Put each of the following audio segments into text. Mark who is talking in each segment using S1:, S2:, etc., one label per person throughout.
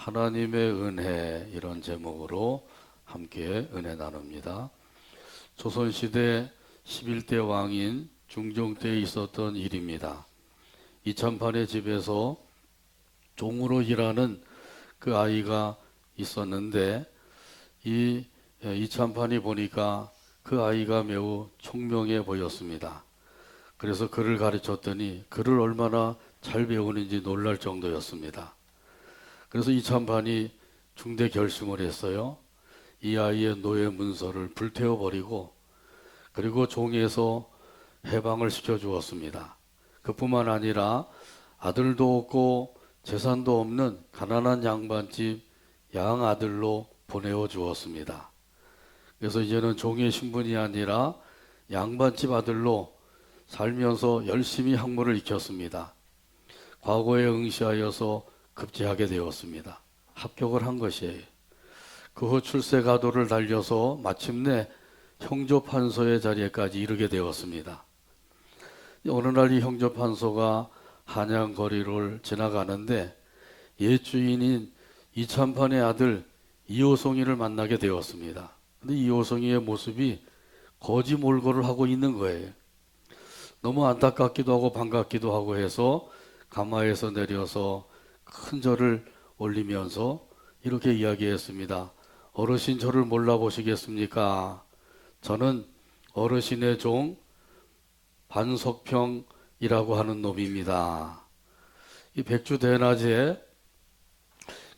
S1: 하나님의 은혜 이런 제목으로 함께 은혜 나눕니다. 조선시대 11대 왕인 중종 때에 있었던 일입니다. 이참판의 집에서 종으로 일하는 그 아이가 있었는데 이 이참판이 보니까 그 아이가 매우 총명해 보였습니다. 그래서 글을 가르쳤더니 글을 얼마나 잘 배우는지 놀랄 정도였습니다. 그래서 이참판이 중대 결심을 했어요. 이 아이의 노예 문서를 불태워버리고 그리고 종에서 해방을 시켜주었습니다. 그뿐만 아니라 아들도 없고 재산도 없는 가난한 양반집 양아들로 보내어 주었습니다. 그래서 이제는 종의 신분이 아니라 양반집 아들로 살면서 열심히 학문을 익혔습니다. 과거에 응시하여서 급제하게 되었습니다. 합격을 한 것이에요. 그 후 출세가도를 달려서 마침내 형조판서의 자리에까지 이르게 되었습니다. 어느 날 이 형조판서가 한양 거리를 지나가는데 옛 주인인 이참판의 아들 이호송이를 만나게 되었습니다. 근데 이호송이의 모습이 거지 몰골을 하고 있는 거예요. 너무 안타깝기도 하고 반갑기도 하고 해서 가마에서 내려서 큰 절을 올리면서 이렇게 이야기했습니다. 어르신 저를 몰라보시겠습니까? 저는 어르신의 종 반석평이라고 하는 놈입니다. 이 백주대낮에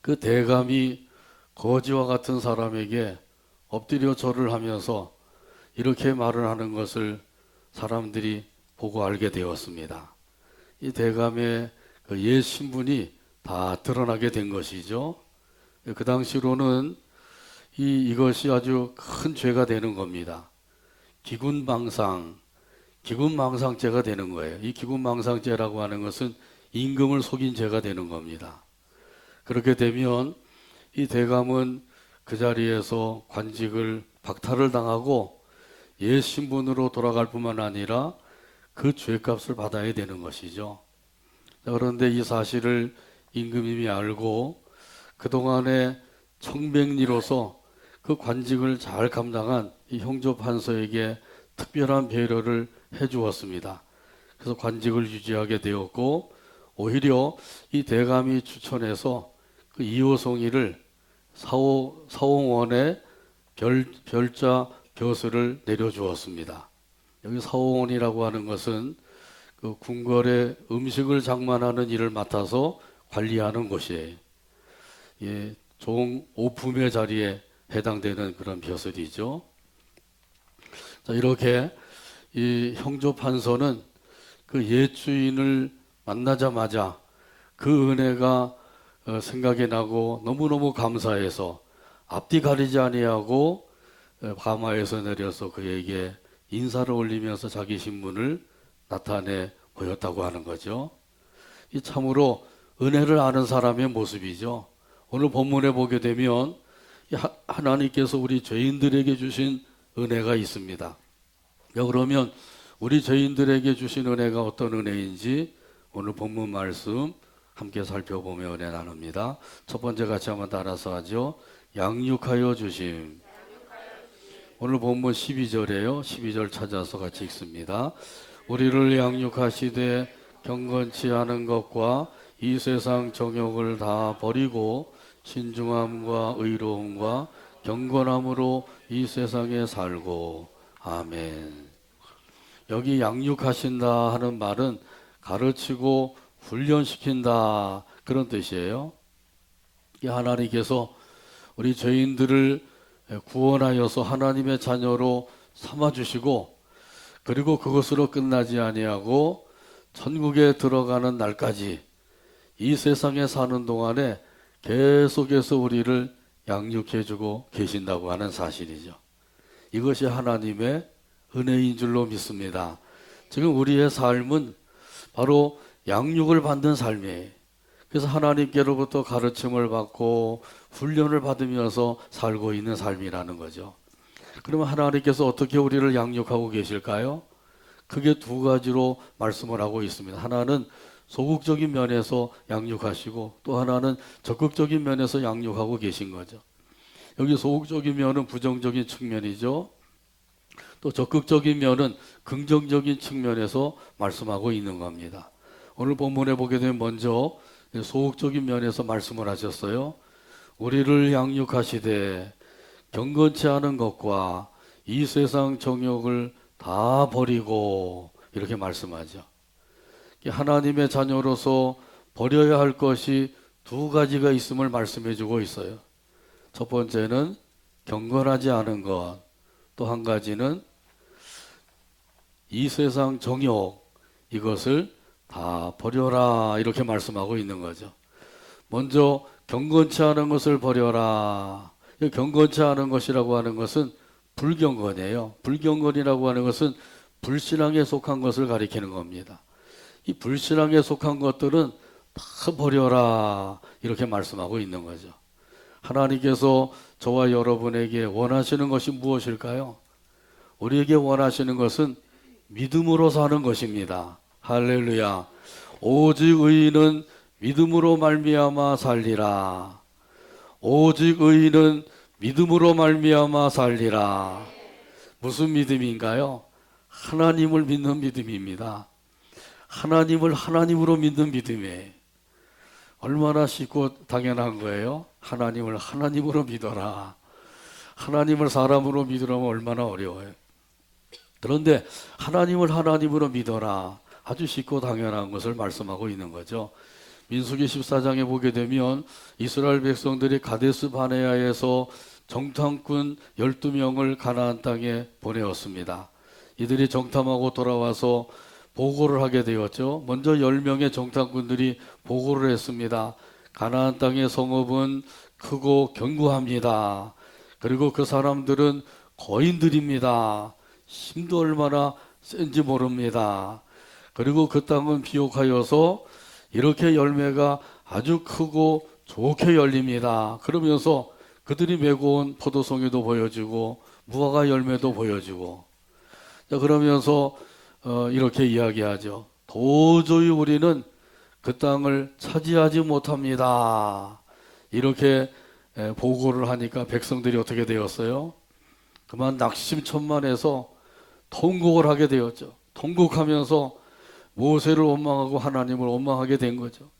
S1: 그 대감이 거지와 같은 사람에게 엎드려 절을 하면서 이렇게 말을 하는 것을 사람들이 보고 알게 되었습니다. 이 대감의 그 옛 신분이 다 드러나게 된 것이죠. 그 당시로는 이것이 아주 큰 죄가 되는 겁니다. 기군망상죄가 되는 거예요. 이 기군망상죄라고 하는 것은 임금을 속인 죄가 되는 겁니다. 그렇게 되면 이 대감은 그 자리에서 관직을 박탈을 당하고 옛 신분으로 돌아갈 뿐만 아니라 그 죄값을 받아야 되는 것이죠. 그런데 이 사실을 임금님이 알고 그동안에 청백리로서 그 관직을 잘 감당한 이 형조판서에게 특별한 배려를 해 주었습니다. 그래서 관직을 유지하게 되었고 오히려 이 대감이 추천해서 그 이호송이를 사홍원에 별자 벼슬을 내려주었습니다. 여기 사홍원이라고 하는 것은 그 궁궐에 음식을 장만하는 일을 맡아서 관리하는 곳이에요. 예, 종 오품의 자리에 해당되는 그런 벼슬이죠. 자, 이렇게 이 형조판서는 그 옛 주인을 만나자마자 그 은혜가 생각이 나고 너무너무 감사해서 앞뒤 가리지 아니하고 가마에서 내려서 그에게 인사를 올리면서 자기 신분을 나타내 보였다고 하는 거죠. 이 참으로 은혜를 아는 사람의 모습이죠. 오늘 본문에 보게 되면 하나님께서 우리 죄인들에게 주신 은혜가 있습니다. 그러면 우리 죄인들에게 주신 은혜가 어떤 은혜인지 오늘 본문 말씀 함께 살펴보며 은혜 나눕니다. 첫 번째 같이 한번 따라서 하죠. 양육하여 주심. 오늘 본문 12절이에요. 12절 찾아서 같이 읽습니다. 우리를 양육하시되 경건치 않은 것과 이 세상 정욕을 다 버리고 신중함과 의로움과 경건함으로 이 세상에 살고. 아멘. 여기 양육하신다 하는 말은 가르치고 훈련시킨다 그런 뜻이에요. 하나님께서 우리 죄인들을 구원하여서 하나님의 자녀로 삼아주시고 그리고 그것으로 끝나지 아니하고 천국에 들어가는 날까지 이 세상에 사는 동안에 계속해서 우리를 양육해주고 계신다고 하는 사실이죠. 이것이 하나님의 은혜인 줄로 믿습니다. 지금 우리의 삶은 바로 양육을 받는 삶이에요. 그래서 하나님께로부터 가르침을 받고 훈련을 받으면서 살고 있는 삶이라는 거죠. 그러면 하나님께서 어떻게 우리를 양육하고 계실까요? 크게 두 가지로 말씀을 하고 있습니다. 하나는 소극적인 면에서 양육하시고 또 하나는 적극적인 면에서 양육하고 계신 거죠. 여기 소극적인 면은 부정적인 측면이죠. 또 적극적인 면은 긍정적인 측면에서 말씀하고 있는 겁니다. 오늘 본문에 보게 되면 먼저 소극적인 면에서 말씀을 하셨어요. 우리를 양육하시되 경건치 않은 것과 이 세상 정욕을 다 버리고 이렇게 말씀하죠. 하나님의 자녀로서 버려야 할 것이 두 가지가 있음을 말씀해 주고 있어요. 첫 번째는 경건하지 않은 것, 또 한 가지는 이 세상 정욕, 이것을 다 버려라 이렇게 말씀하고 있는 거죠. 먼저 경건치 않은 것을 버려라. 경건치 않은 것이라고 하는 것은 불경건이에요. 불경건이라고 하는 것은 불신앙에 속한 것을 가리키는 겁니다. 이 불신앙에 속한 것들은 다 버려라 이렇게 말씀하고 있는 거죠. 하나님께서 저와 여러분에게 원하시는 것이 무엇일까요? 우리에게 원하시는 것은 믿음으로 사는 것입니다. 할렐루야. 오직 의인은 믿음으로 말미암아 살리라. 오직 의인은 믿음으로 말미암아 살리라. 무슨 믿음인가요? 하나님을 믿는 믿음입니다. 하나님을 하나님으로 믿는 믿음이에요. 얼마나 쉽고 당연한 거예요? 하나님을 하나님으로 믿어라. 하나님을 사람으로 믿으라면 얼마나 어려워요. 그런데 하나님을 하나님으로 믿어라. 아주 쉽고 당연한 것을 말씀하고 있는 거죠. 민수기 14장에 보게 되면 이스라엘 백성들이 가데스 바네아에서 정탐꾼 12명을 가나안 땅에 보내었습니다. 이들이 정탐하고 돌아와서 보고를 하게 되었죠. 먼저 10명의 정탐꾼들이 보고를 했습니다. 가나안 땅의 성읍은 크고 견고합니다. 그리고 그 사람들은 거인들입니다. 힘도 얼마나 센지 모릅니다. 그리고 그 땅은 비옥하여서 이렇게 열매가 아주 크고 좋게 열립니다. 그러면서 그들이 메고 온 포도송이도 보여주고 무화과 열매도 보여주고, 자, 그러면서 이렇게 이야기하죠. 도저히 우리는 그 땅을 차지하지 못합니다. 이렇게 보고를 하니까 백성들이 어떻게 되었어요? 그만 낙심천만해서 통곡을 하게 되었죠. 통곡하면서 모세를 원망하고 하나님을 원망하게 된 거죠.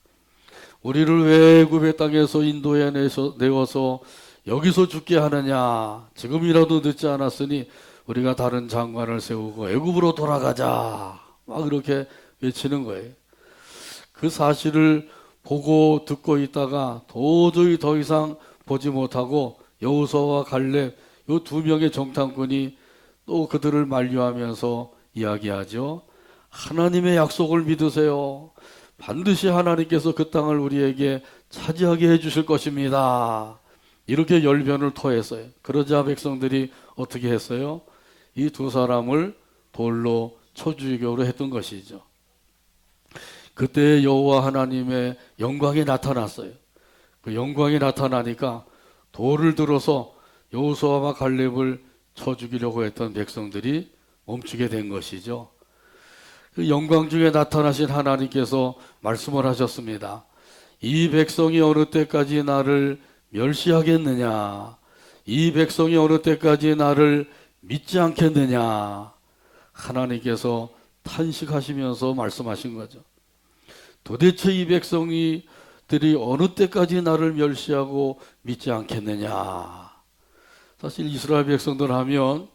S1: 우리를 왜 애굽의 땅에서 인도해 내어서 여기서 죽게 하느냐. 지금이라도 늦지 않았으니 우리가 다른 장관을 세우고 애굽으로 돌아가자. 막 이렇게 외치는 거예요. 그 사실을 보고 듣고 있다가 도저히 더 이상 보지 못하고 여호수아와 갈렙 이 두 명의 정탐꾼이 또 그들을 만류하면서 이야기하죠. 하나님의 약속을 믿으세요. 반드시 하나님께서 그 땅을 우리에게 차지하게 해주실 것입니다. 이렇게 열변을 토했어요. 그러자 백성들이 어떻게 했어요? 이 두 사람을 돌로 쳐 죽이기로 했던 것이죠. 그때 여호와 하나님의 영광이 나타났어요. 그 영광이 나타나니까 돌을 들어서 여호수아와 갈렙을 쳐 죽이려고 했던 백성들이 멈추게 된 것이죠. 그 영광 중에 나타나신 하나님께서 말씀을 하셨습니다. 이 백성이 어느 때까지 나를 멸시하겠느냐? 이 백성이 어느 때까지 나를 믿지 않겠느냐? 하나님께서 탄식하시면서 말씀하신 거죠. 도대체 이 백성이들이 어느 때까지 나를 멸시하고 믿지 않겠느냐? 사실 이스라엘 백성들 하면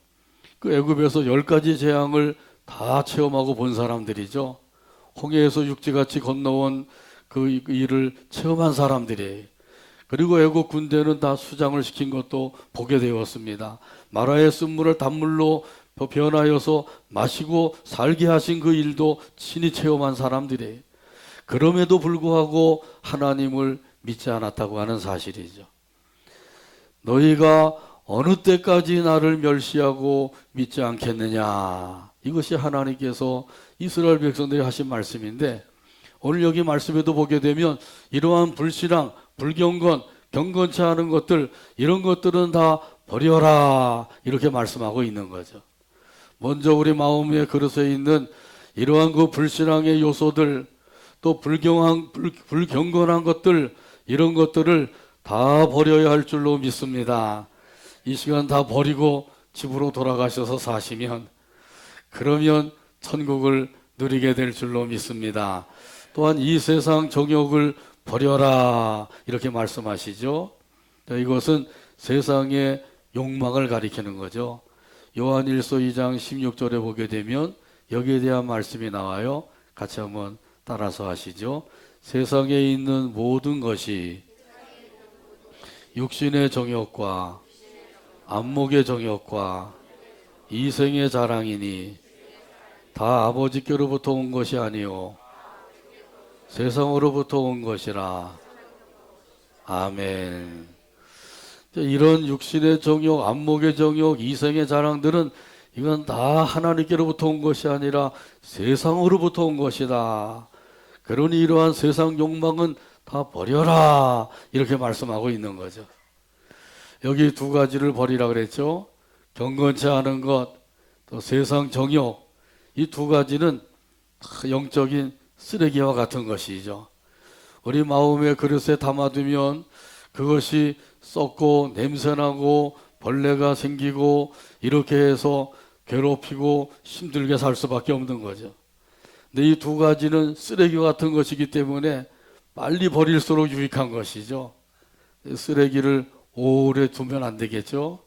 S1: 그 애굽에서 10가지 재앙을 다 체험하고 본 사람들이죠. 홍해에서 육지같이 건너온 그 일을 체험한 사람들이에요. 그리고 애국 군대는 다 수장을 시킨 것도 보게 되었습니다. 마라의 쓴물을 단물로 변하여서 마시고 살게 하신 그 일도 친히 체험한 사람들이에요. 그럼에도 불구하고 하나님을 믿지 않았다고 하는 사실이죠. 너희가 어느 때까지 나를 멸시하고 믿지 않겠느냐. 이것이 하나님께서 이스라엘 백성들이 하신 말씀인데, 오늘 여기 말씀에도 보게 되면 이러한 불신앙, 불경건, 경건치 않은 것들, 이런 것들은 다 버려라 이렇게 말씀하고 있는 거죠. 먼저 우리 마음의 그릇에 있는 이러한 그 불신앙의 요소들, 또 불경건한 것들, 이런 것들을 다 버려야 할 줄로 믿습니다. 이 시간 다 버리고 집으로 돌아가셔서 사시면, 그러면 천국을 누리게 될 줄로 믿습니다. 또한 이 세상 정욕을 버려라, 이렇게 말씀하시죠. 이것은 세상의 욕망을 가리키는 거죠. 요한일서 2장 16절에 보게 되면 여기에 대한 말씀이 나와요. 같이 한번 따라서 하시죠. 세상에 있는 모든 것이 육신의 정욕과 안목의 정욕과 이생의 자랑이니 다 아버지께로부터 온 것이 아니요 세상으로부터 온 것이라. 아멘. 이런 육신의 정욕, 안목의 정욕, 이생의 자랑들은 이건 다 하나님께로부터 온 것이 아니라 세상으로부터 온 것이다. 그러니 이러한 세상 욕망은 다 버려라, 이렇게 말씀하고 있는 거죠. 여기 두 가지를 버리라 그랬죠. 경건치 않은 것, 또 세상 정욕, 이 두 가지는 다 영적인 쓰레기와 같은 것이죠. 우리 마음의 그릇에 담아두면 그것이 썩고 냄새나고 벌레가 생기고 이렇게 해서 괴롭히고 힘들게 살 수밖에 없는 거죠. 근데 이 두 가지는 쓰레기와 같은 것이기 때문에 빨리 버릴수록 유익한 것이죠. 쓰레기를 오래 두면 안 되겠죠.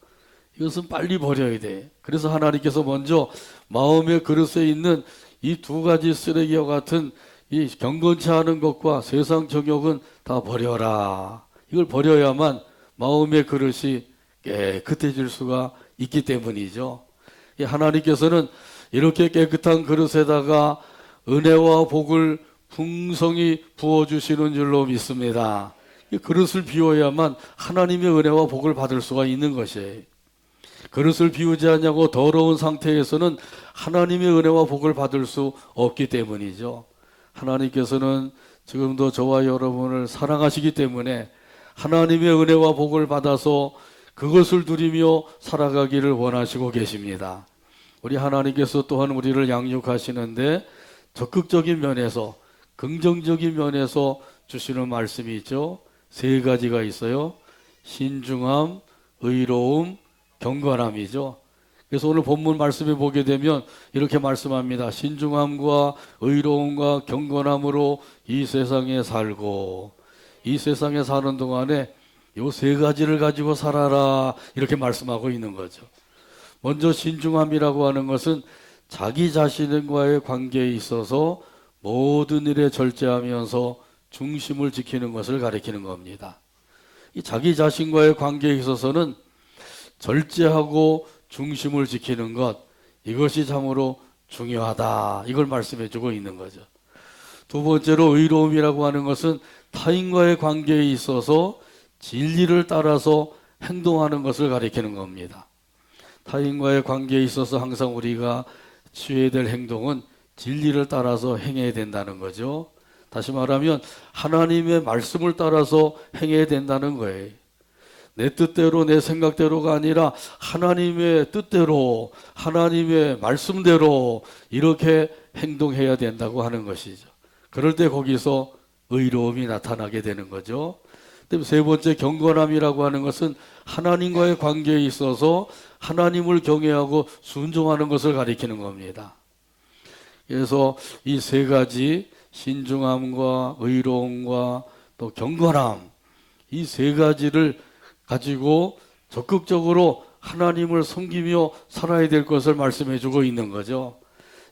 S1: 이것은 빨리 버려야 돼. 그래서 하나님께서 먼저 마음의 그릇에 있는 이 두 가지 쓰레기와 같은 이 경건치 않은 것과 세상 정욕은 다 버려라. 이걸 버려야만 마음의 그릇이 깨끗해질 수가 있기 때문이죠. 하나님께서는 이렇게 깨끗한 그릇에다가 은혜와 복을 풍성히 부어주시는 줄로 믿습니다. 이 그릇을 비워야만 하나님의 은혜와 복을 받을 수가 있는 것이에요. 그릇을 비우지 않냐고 더러운 상태에서는 하나님의 은혜와 복을 받을 수 없기 때문이죠. 하나님께서는 지금도 저와 여러분을 사랑하시기 때문에 하나님의 은혜와 복을 받아서 그것을 누리며 살아가기를 원하시고 계십니다. 우리 하나님께서 또한 우리를 양육하시는데 적극적인 면에서, 긍정적인 면에서 주시는 말씀이 있죠. 세 가지가 있어요. 신중함, 의로움, 경건함이죠. 그래서 오늘 본문 말씀에 보게 되면 이렇게 말씀합니다. 신중함과 의로움과 경건함으로 이 세상에 살고, 이 세상에 사는 동안에 요 세 가지를 가지고 살아라, 이렇게 말씀하고 있는 거죠. 먼저 신중함이라고 하는 것은 자기 자신과의 관계에 있어서 모든 일에 절제하면서 중심을 지키는 것을 가리키는 겁니다. 이 자기 자신과의 관계에 있어서는 절제하고 중심을 지키는 것, 이것이 참으로 중요하다, 이걸 말씀해 주고 있는 거죠. 두 번째로 의로움이라고 하는 것은 타인과의 관계에 있어서 진리를 따라서 행동하는 것을 가리키는 겁니다. 타인과의 관계에 있어서 항상 우리가 취해야 될 행동은 진리를 따라서 행해야 된다는 거죠. 다시 말하면 하나님의 말씀을 따라서 행해야 된다는 거예요. 내 뜻대로, 내 생각대로가 아니라 하나님의 뜻대로, 하나님의 말씀대로 이렇게 행동해야 된다고 하는 것이죠. 그럴 때 거기서 의로움이 나타나게 되는 거죠. 세 번째, 경건함이라고 하는 것은 하나님과의 관계에 있어서 하나님을 경외하고 순종하는 것을 가리키는 겁니다. 그래서 이 세 가지, 신중함과 의로움과 또 경건함, 이 세 가지를 가지고 적극적으로 하나님을 섬기며 살아야 될 것을 말씀해 주고 있는 거죠.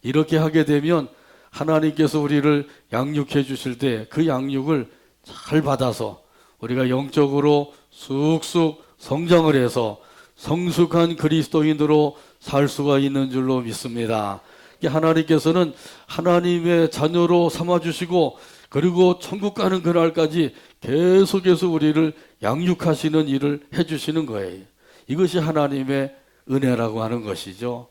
S1: 이렇게 하게 되면 하나님께서 우리를 양육해 주실 때 그 양육을 잘 받아서 우리가 영적으로 쑥쑥 성장을 해서 성숙한 그리스도인으로 살 수가 있는 줄로 믿습니다. 하나님께서는 하나님의 자녀로 삼아주시고 그리고 천국 가는 그날까지 계속해서 우리를 양육하시는 일을 해주시는 거예요. 이것이 하나님의 은혜라고 하는 것이죠.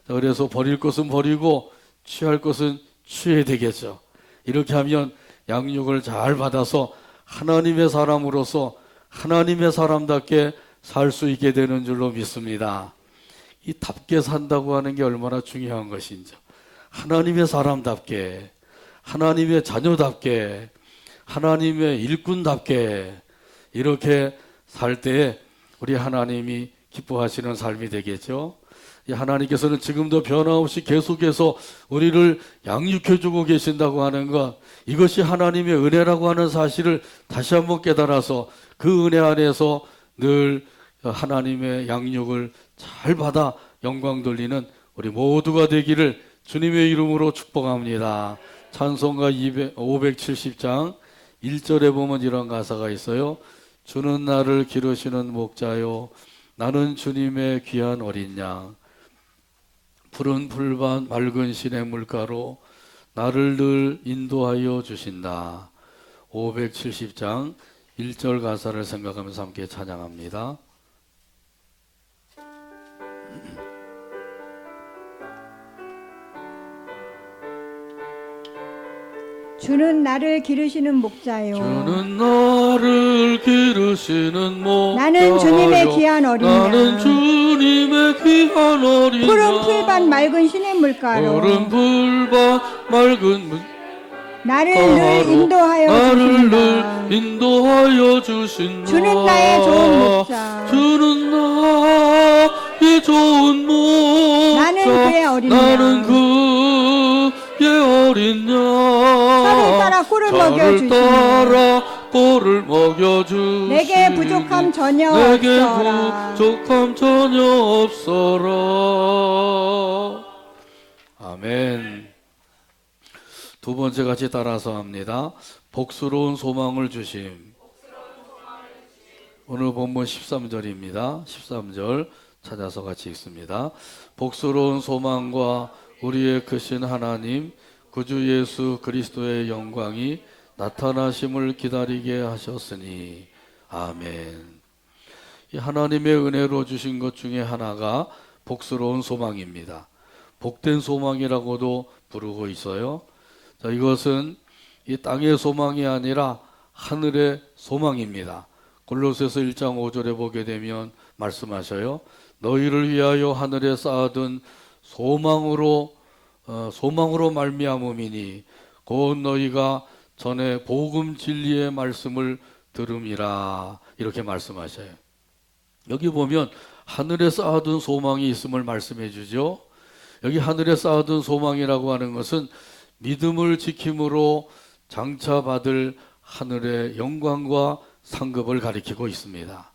S1: 그래서 버릴 것은 버리고 취할 것은 취해야 되겠죠. 이렇게 하면 양육을 잘 받아서 하나님의 사람으로서 하나님의 사람답게 살 수 있게 되는 줄로 믿습니다. 이 답게 산다고 하는 게 얼마나 중요한 것인지, 하나님의 사람답게, 하나님의 자녀답게, 하나님의 일꾼답게 이렇게 살 때에 우리 하나님이 기뻐하시는 삶이 되겠죠. 하나님께서는 지금도 변함없이 계속해서 우리를 양육해주고 계신다고 하는 것, 이것이 하나님의 은혜라고 하는 사실을 다시 한번 깨달아서 그 은혜 안에서 늘 하나님의 양육을 잘 받아 영광 돌리는 우리 모두가 되기를 주님의 이름으로 축복합니다. 찬송가 570장 1절에 보면 이런 가사가 있어요. 주는 나를 기르시는 목자요, 나는 주님의 귀한 어린 양. 푸른 풀밭 맑은 시냇물가로 나를 늘 인도하여 주신다. 570장 1절 가사를 생각하면서 함께 찬양합니다.
S2: 주는 나를 기르시는 목자요,
S1: 주는 나를 기르시는 목자요,
S2: 나는 주님의 귀한 어린 양.
S1: 나는 주님의 귀한 어린 양.
S2: 푸른 풀밭 맑은 시냇물가로
S1: 푸른 풀밭 맑은
S2: 나를 늘 인도하여
S1: 나를
S2: 주신다.
S1: 늘 인도하여 주신다.
S2: 주는 나의 좋은 목자,
S1: 주는 나의 좋은 목자,
S2: 나는 그의 어린
S1: 나는
S2: 양.
S1: 그의 어린 양.
S2: 저를 따라 꿀을 먹여주시니
S1: 따라 꿀을 먹여주시니
S2: 내게 부족함 전혀
S1: 내게
S2: 없어라.
S1: 부족함 전혀 없어라. 아멘. 두 번째 같이 따라서 합니다. 복스러운 소망을 주심. 오늘 본문 13절입니다. 13절 찾아서 같이 읽습니다. 복스러운 소망과 우리의 크신 하나님 구주 예수 그리스도의 영광이 나타나심을 기다리게 하셨으니 아멘. 이 하나님의 은혜로 주신 것 중에 하나가 복스러운 소망입니다. 복된 소망이라고도 부르고 있어요. 자, 이것은 이 땅의 소망이 아니라 하늘의 소망입니다. 골로새서 1장 5절에 보게 되면 말씀하셔요. 너희를 위하여 하늘에 쌓아둔 소망으로 말미암음이니 곧 너희가 전에 복음 진리의 말씀을 들음이라. 이렇게 말씀하셔요. 여기 보면 하늘에 쌓아둔 소망이 있음을 말씀해 주죠. 여기 하늘에 쌓아둔 소망이라고 하는 것은 믿음을 지킴으로 장차 받을 하늘의 영광과 상급을 가리키고 있습니다.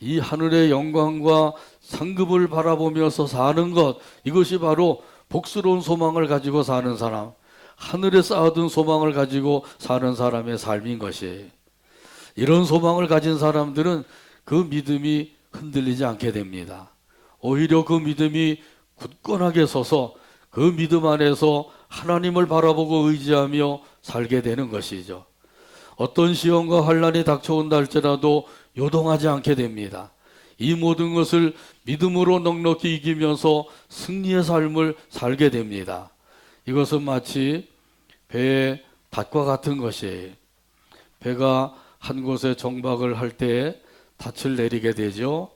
S1: 이 하늘의 영광과 상급을 바라보면서 사는 것, 이것이 바로 복스러운 소망을 가지고 사는 사람, 하늘에 쌓아둔 소망을 가지고 사는 사람의 삶인 것이에요. 이런 소망을 가진 사람들은 그 믿음이 흔들리지 않게 됩니다. 오히려 그 믿음이 굳건하게 서서 그 믿음 안에서 하나님을 바라보고 의지하며 살게 되는 것이죠. 어떤 시험과 환난이 닥쳐온다 할지라도 요동하지 않게 됩니다. 이 모든 것을 믿음으로 넉넉히 이기면서 승리의 삶을 살게 됩니다. 이것은 마치 배의 닷과 같은 것이에요. 배가 한 곳에 정박을 할 때 닻을 내리게 되죠.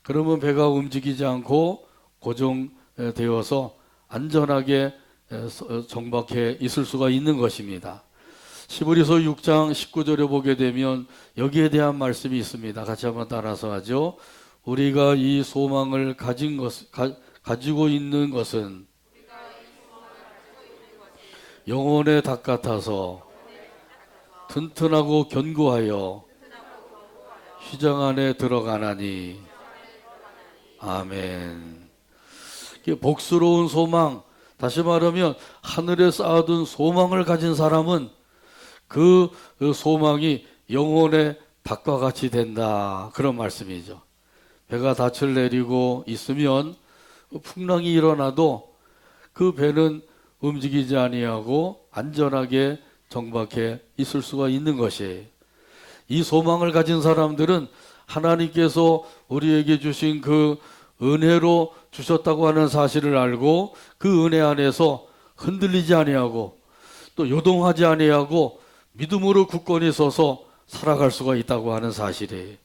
S1: 그러면 배가 움직이지 않고 고정되어서 안전하게 정박해 있을 수가 있는 것입니다. 시브리서 6장 19절에 보게 되면 여기에 대한 말씀이 있습니다. 같이 한번 따라서 하죠. 우리가 이 소망을 가지고 있는 것은 영혼의 닭 같아서 튼튼하고 견고하여 휘장 안에 들어가나니. 아멘. 복스러운 소망, 다시 말하면 하늘에 쌓아둔 소망을 가진 사람은 그 소망이 영혼의 닭과 같이 된다, 그런 말씀이죠. 배가 닻을 내리고 있으면 풍랑이 일어나도 그 배는 움직이지 아니하고 안전하게 정박해 있을 수가 있는 것이에요. 이 소망을 가진 사람들은 하나님께서 우리에게 주신 그 은혜로 주셨다고 하는 사실을 알고 그 은혜 안에서 흔들리지 아니하고 또 요동하지 아니하고 믿음으로 굳건히 서서 살아갈 수가 있다고 하는 사실이에요.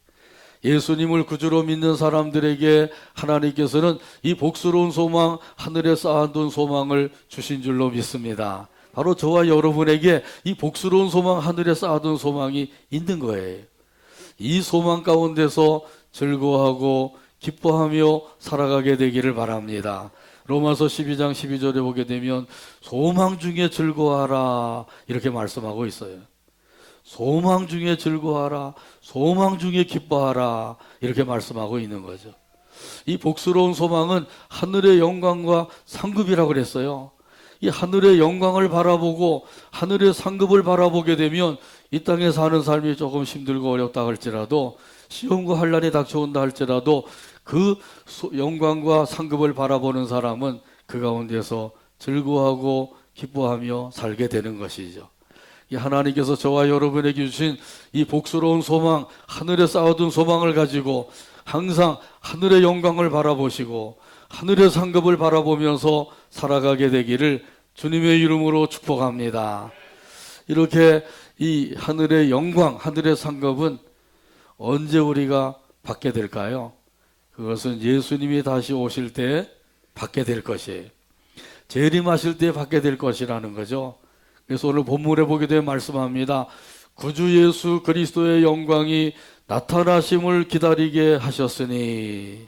S1: 예수님을 구주로 믿는 사람들에게 하나님께서는 이 복스러운 소망, 하늘에 쌓아둔 소망을 주신 줄로 믿습니다. 바로 저와 여러분에게 이 복스러운 소망, 하늘에 쌓아둔 소망이 있는 거예요. 이 소망 가운데서 즐거워하고 기뻐하며 살아가게 되기를 바랍니다. 로마서 12장 12절에 보게 되면 소망 중에 즐거워하라 이렇게 말씀하고 있어요. 소망 중에 즐거워하라, 소망 중에 기뻐하라 이렇게 말씀하고 있는 거죠. 이 복스러운 소망은 하늘의 영광과 상급이라고 그랬어요. 이 하늘의 영광을 바라보고 하늘의 상급을 바라보게 되면 이 땅에 사는 삶이 조금 힘들고 어렵다 할지라도, 시험과 환난이 닥쳐온다 할지라도 그 영광과 상급을 바라보는 사람은 그 가운데서 즐거워하고 기뻐하며 살게 되는 것이죠. 이 하나님께서 저와 여러분에게 주신 이 복스러운 소망, 하늘에 쌓아둔 소망을 가지고 항상 하늘의 영광을 바라보시고 하늘의 상급을 바라보면서 살아가게 되기를 주님의 이름으로 축복합니다. 이렇게 이 하늘의 영광, 하늘의 상급은 언제 우리가 받게 될까요? 그것은 예수님이 다시 오실 때 받게 될 것이에요. 재림하실 때 받게 될 것이라는 거죠. 그래서 오늘 본문에 보게 되면 말씀합니다. 구주 예수 그리스도의 영광이 나타나심을 기다리게 하셨으니,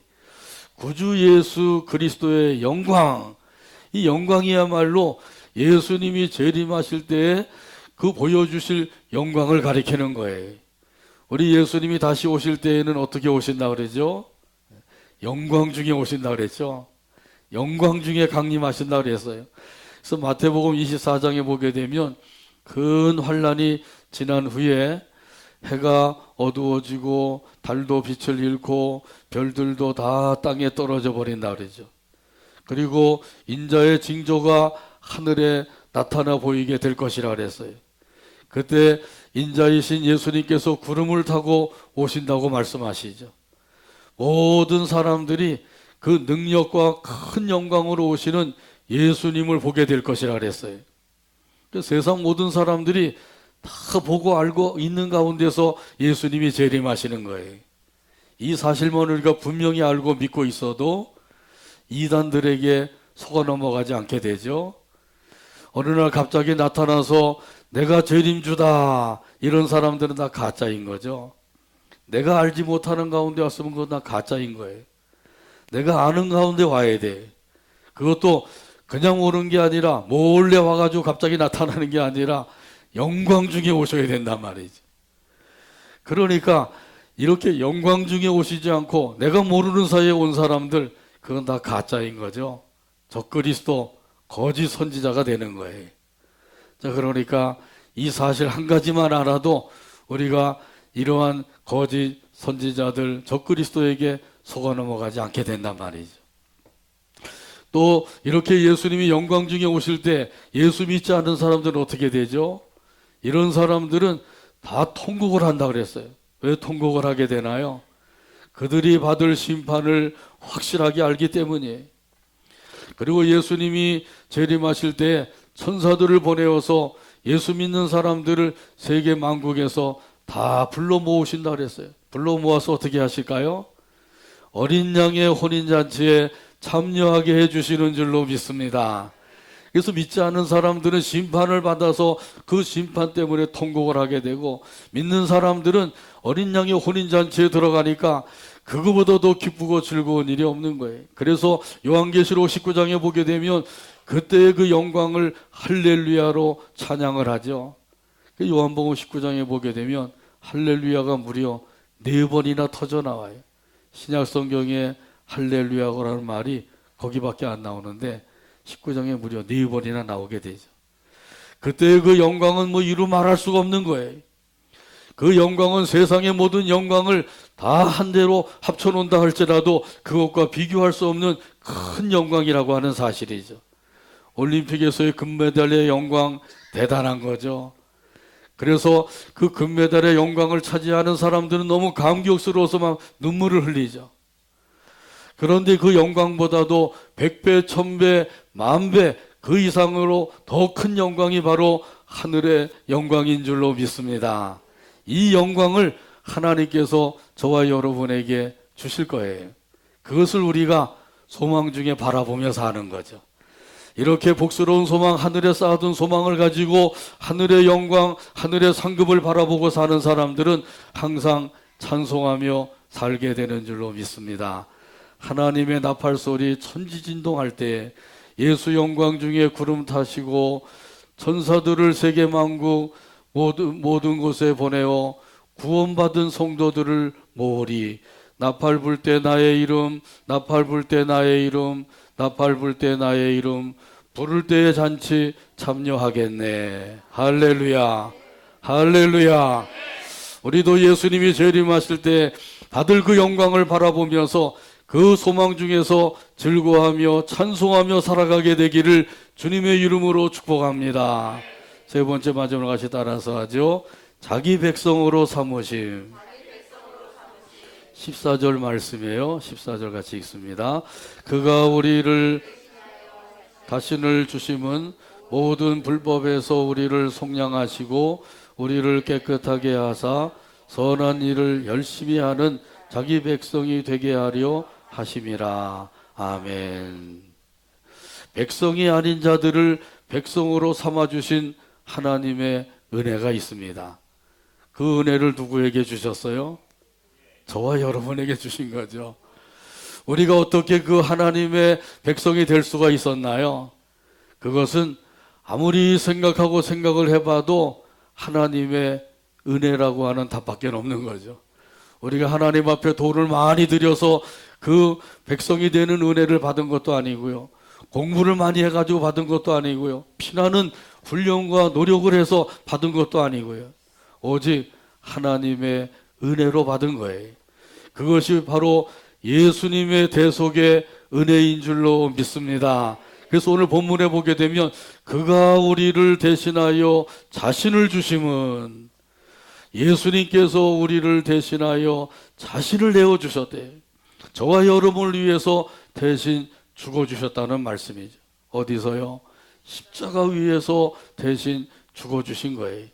S1: 구주 예수 그리스도의 영광, 이 영광이야말로 예수님이 재림하실 때에 그 보여주실 영광을 가리키는 거예요. 우리 예수님이 다시 오실 때에는 어떻게 오신다 그러죠? 영광 중에 오신다 그랬죠. 영광 중에 강림하신다 그랬어요. 그래서 마태복음 24장에 보게 되면 큰 환란이 지난 후에 해가 어두워지고 달도 빛을 잃고 별들도 다 땅에 떨어져 버린다 그러죠. 그리고 인자의 징조가 하늘에 나타나 보이게 될 것이라 그랬어요. 그때 인자이신 예수님께서 구름을 타고 오신다고 말씀하시죠. 모든 사람들이 그 능력과 큰 영광으로 오시는 예수님을 보게 될 것이라 그랬어요. 세상 모든 사람들이 다 보고 알고 있는 가운데서 예수님이 재림하시는 거예요. 이 사실만 우리가 분명히 알고 믿고 있어도 이단들에게 속아 넘어가지 않게 되죠. 어느 날 갑자기 나타나서 내가 재림주다, 이런 사람들은 다 가짜인 거죠. 내가 알지 못하는 가운데 왔으면 그건 다 가짜인 거예요. 내가 아는 가운데 와야 돼. 그것도 그냥 오는 게 아니라 몰래 와가지고 갑자기 나타나는 게 아니라 영광 중에 오셔야 된단 말이죠. 그러니까 이렇게 영광 중에 오시지 않고 내가 모르는 사이에 온 사람들, 그건 다 가짜인 거죠. 적그리스도, 거짓 선지자가 되는 거예요. 자, 그러니까 이 사실 한 가지만 알아도 우리가 이러한 거짓 선지자들, 적그리스도에게 속아 넘어가지 않게 된단 말이죠. 또 이렇게 예수님이 영광 중에 오실 때 예수 믿지 않는 사람들은 어떻게 되죠? 이런 사람들은 다 통곡을 한다 그랬어요. 왜 통곡을 하게 되나요? 그들이 받을 심판을 확실하게 알기 때문이에요. 그리고 예수님이 재림하실 때 천사들을 보내어서 예수 믿는 사람들을 세계 만국에서 다 불러 모으신다 그랬어요. 불러 모아서 어떻게 하실까요? 어린 양의 혼인잔치에 참여하게 해주시는 줄로 믿습니다. 그래서 믿지 않는 사람들은 심판을 받아서 그 심판 때문에 통곡을 하게 되고, 믿는 사람들은 어린 양의 혼인잔치에 들어가니까 그거보다 더 기쁘고 즐거운 일이 없는 거예요. 그래서 요한계시록 19장에 보게 되면 그때의 그 영광을 할렐루야로 찬양을 하죠. 요한복음 19장에 보게 되면 할렐루야가 무려 4번이나 터져 나와요. 신약 성경에 할렐루야라는 말이 거기밖에 안 나오는데 19장에 무려 4번이나 나오게 되죠. 그때의 그 영광은 뭐 이루 말할 수가 없는 거예요. 그 영광은 세상의 모든 영광을 다 한대로 합쳐놓는다 할지라도 그것과 비교할 수 없는 큰 영광이라고 하는 사실이죠. 올림픽에서의 금메달의 영광 대단한 거죠. 그래서 그 금메달의 영광을 차지하는 사람들은 너무 감격스러워서 막 눈물을 흘리죠. 그런데 그 영광보다도 100배, 1000배, 10,000배 그 이상으로 더 큰 영광이 바로 하늘의 영광인 줄로 믿습니다. 이 영광을 하나님께서 저와 여러분에게 주실 거예요. 그것을 우리가 소망 중에 바라보며 사는 거죠. 이렇게 복스러운 소망, 하늘에 쌓아둔 소망을 가지고 하늘의 영광, 하늘의 상급을 바라보고 사는 사람들은 항상 찬송하며 살게 되는 줄로 믿습니다. 하나님의 나팔 소리 천지진동할 때 예수 영광 중에 구름 타시고 천사들을 세계만국 모든 곳에 보내어 구원받은 성도들을 모으리. 나팔 불 때 나의 이름, 나팔 불 때 나의 이름, 나팔 불 때 나의 이름, 부를 때의 잔치 참여하겠네. 할렐루야, 할렐루야. 우리도 예수님이 재림하실 때 받을 그 영광을 바라보면서 그 소망 중에서 즐거워하며 찬송하며 살아가게 되기를 주님의 이름으로 축복합니다. 세 번째 마지막으로 같이 따라서 하죠. 자기 백성으로 삼으심. 14절 말씀이에요. 14절 같이 읽습니다. 그가 우리를 자신을 주심은 모든 불법에서 우리를 속량하시고 우리를 깨끗하게 하사 선한 일을 열심히 하는 자기 백성이 되게 하려 하심이라. 아멘. 백성이 아닌 자들을 백성으로 삼아주신 하나님의 은혜가 있습니다. 그 은혜를 누구에게 주셨어요? 저와 여러분에게 주신 거죠. 우리가 어떻게 그 하나님의 백성이 될 수가 있었나요? 그것은 아무리 생각하고 생각을 해봐도 하나님의 은혜라고 하는 답밖에 없는 거죠. 우리가 하나님 앞에 돈을 많이 들여서 그 백성이 되는 은혜를 받은 것도 아니고요. 공부를 많이 해가지고 받은 것도 아니고요. 피나는 훈련과 노력을 해서 받은 것도 아니고요. 오직 하나님의 은혜로 받은 거예요. 그것이 바로 예수님의 대속의 은혜인 줄로 믿습니다. 그래서 오늘 본문에 보게 되면 그가 우리를 대신하여 자신을 주심은 예수님께서 우리를 대신하여 자신을 내어주셨대요. 저와 여러분을 위해서 대신 죽어주셨다는 말씀이죠. 어디서요? 십자가 위에서 대신 죽어주신 거예요.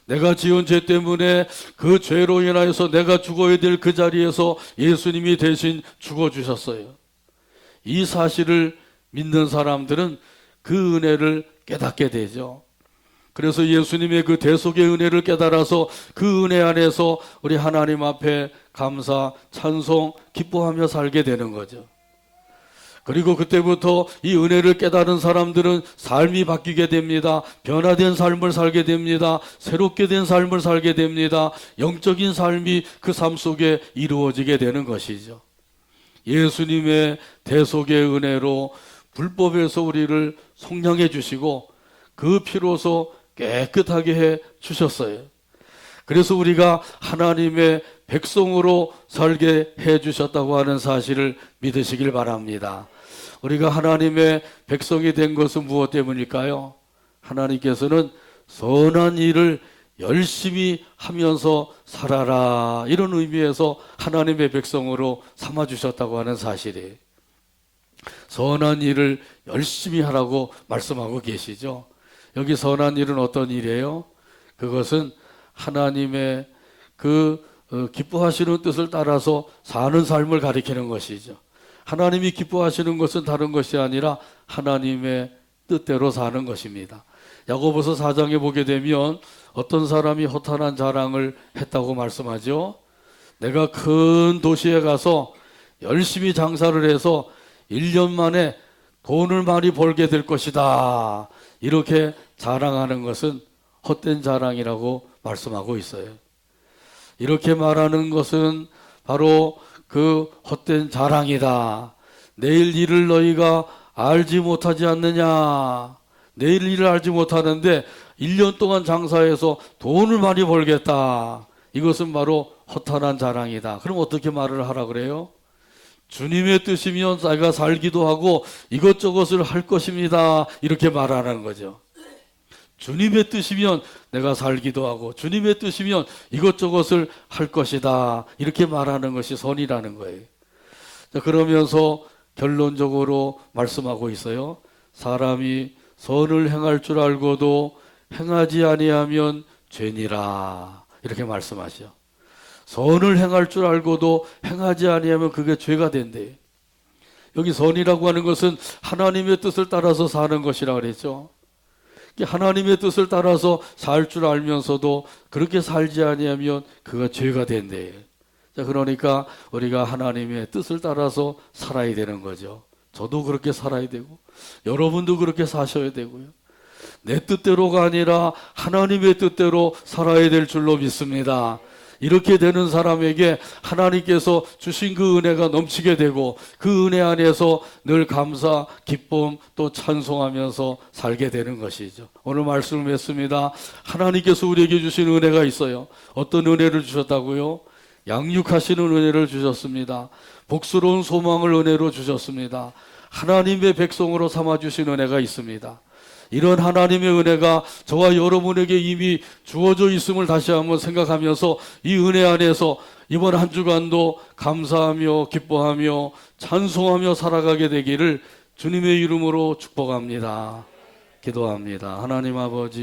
S1: 내가 지은 죄 때문에 그 죄로 인하여서 내가 죽어야 될 그 자리에서 예수님이 대신 죽어주셨어요. 이 사실을 믿는 사람들은 그 은혜를 깨닫게 되죠. 그래서 예수님의 그 대속의 은혜를 깨달아서 그 은혜 안에서 우리 하나님 앞에 감사, 찬송, 기뻐하며 살게 되는 거죠. 그리고 그때부터 이 은혜를 깨달은 사람들은 삶이 바뀌게 됩니다. 변화된 삶을 살게 됩니다. 새롭게 된 삶을 살게 됩니다. 영적인 삶이 그 삶 속에 이루어지게 되는 것이죠. 예수님의 대속의 은혜로 불법에서 우리를 속량해 주시고 그 피로서 깨끗하게 해 주셨어요. 그래서 우리가 하나님의 백성으로 살게 해 주셨다고 하는 사실을 믿으시길 바랍니다. 우리가 하나님의 백성이 된 것은 무엇 때문일까요? 하나님께서는 선한 일을 열심히 하면서 살아라, 이런 의미에서 하나님의 백성으로 삼아주셨다고 하는 사실이에요. 선한 일을 열심히 하라고 말씀하고 계시죠. 여기 선한 일은 어떤 일이에요? 그것은 하나님의 기뻐하시는 뜻을 따라서 사는 삶을 가리키는 것이죠. 하나님이 기뻐하시는 것은 다른 것이 아니라 하나님의 뜻대로 사는 것입니다. 야고보서 4장에 보게 되면 어떤 사람이 허탄한 자랑을 했다고 말씀하죠. 내가 큰 도시에 가서 열심히 장사를 해서 1년 만에 돈을 많이 벌게 될 것이다, 이렇게 자랑하는 것은 헛된 자랑이라고 말씀하고 있어요. 이렇게 말하는 것은 바로 그 헛된 자랑이다. 내일 일을 너희가 알지 못하지 않느냐. 내일 일을 알지 못하는데 1년 동안 장사해서 돈을 많이 벌겠다. 이것은 바로 허탄한 자랑이다. 그럼 어떻게 말을 하라 그래요? 주님의 뜻이면 내가 살기도 하고 이것저것을 할 것입니다, 이렇게 말하는 거죠. 주님의 뜻이면 내가 살기도 하고 주님의 뜻이면 이것저것을 할 것이다, 이렇게 말하는 것이 선이라는 거예요. 자, 그러면서 결론적으로 말씀하고 있어요. 사람이 선을 행할 줄 알고도 행하지 아니하면 죄니라, 이렇게 말씀하죠. 선을 행할 줄 알고도 행하지 아니하면 그게 죄가 된대요. 여기 선이라고 하는 것은 하나님의 뜻을 따라서 사는 것이라 그랬죠. 하나님의 뜻을 따라서 살 줄 알면서도 그렇게 살지 아니하면 그가 죄가 된대요. 자, 그러니까 우리가 하나님의 뜻을 따라서 살아야 되는 거죠. 저도 그렇게 살아야 되고 여러분도 그렇게 사셔야 되고요. 내 뜻대로가 아니라 하나님의 뜻대로 살아야 될 줄로 믿습니다. 이렇게 되는 사람에게 하나님께서 주신 그 은혜가 넘치게 되고 그 은혜 안에서 늘 감사, 기쁨 또 찬송하면서 살게 되는 것이죠. 오늘 말씀을 했습니다. 하나님께서 우리에게 주신 은혜가 있어요. 어떤 은혜를 주셨다고요? 양육하시는 은혜를 주셨습니다. 복스러운 소망을 은혜로 주셨습니다. 하나님의 백성으로 삼아주신 은혜가 있습니다. 이런 하나님의 은혜가 저와 여러분에게 이미 주어져 있음을 다시 한번 생각하면서 이 은혜 안에서 이번 한 주간도 감사하며 기뻐하며 찬송하며 살아가게 되기를 주님의 이름으로 축복합니다. 기도합니다. 하나님 아버지,